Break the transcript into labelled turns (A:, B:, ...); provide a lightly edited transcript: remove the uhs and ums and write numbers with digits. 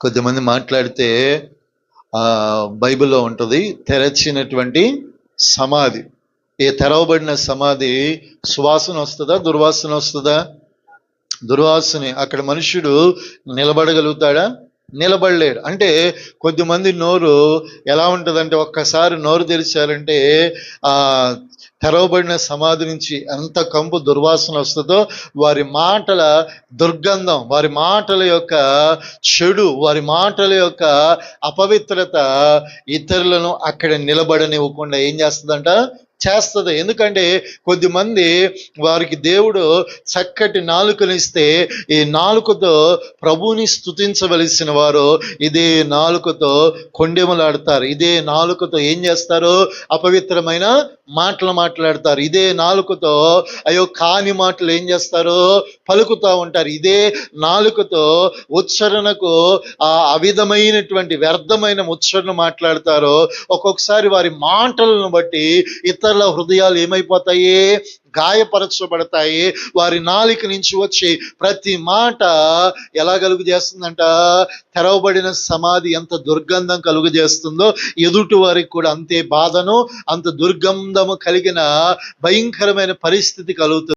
A: కొద్దిమంది మాట్లాడితే బైబిల్లో ఉంటుంది, తెరచినటువంటి సమాధి. ఏ తెరవబడిన సమాధి సువాసన వస్తుందా, దుర్వాసన వస్తుందా? దుర్వాసనే. అక్కడ మనుష్యుడు నిలబడగలుగుతాడా? నిలబడలేడు. అంటే కొద్దిమంది నోరు ఎలా ఉంటుందంటే, ఒక్కసారి నోరు తెరిచారంటే తెరవబడిన సమాధి నుంచి ఎంత కంపు దుర్వాసన వస్తుందో, వారి మాటల దుర్గంధం, వారి మాటల యొక్క చెడు, వారి మాటల యొక్క అపవిత్రత ఇతరులను అక్కడ నిలబడనివ్వకుండా ఏం చేస్తుంది. ఎందుకంటే కొద్దిమంది వారికి దేవుడు చక్కటి నాలుకనిస్తే ఈ నాలుకతో ప్రభువుని స్తుతించవలసిన వారు ఇదే నాలుకతో కొండెములాడతారు. ఇదే నాలుకతో ఏం చేస్తారు? అపవిత్రమైన మాటలు మాట్లాడతారు. ఇదే నాలుకతో కాని మాటలు ఏం చేస్తారు? పలుకుతూ ఉంటారు. ఇదే నాలుకతో ఉచ్చరణకు అవిధమైనటువంటి వ్యర్థమైన ఉచ్చరణ మాట్లాడతారు. ఒక్కొక్కసారి వారి మాటలను బట్టి ఇతరుల హృదయాలు ఏమైపోతాయి? గాయపరచబడతాయి. వారి నాలుక నుంచి వచ్చి ప్రతి మాట ఎలా కలుగు చేస్తుందంట? తెరవబడిన సమాధి ఎంత దుర్గంధం కలుగు చేస్తుందో ఎదుటి వారికి కూడా అంతే బాధను, అంత దుర్గంధము కలిగిన భయంకరమైన పరిస్థితి కలుగుతుంది.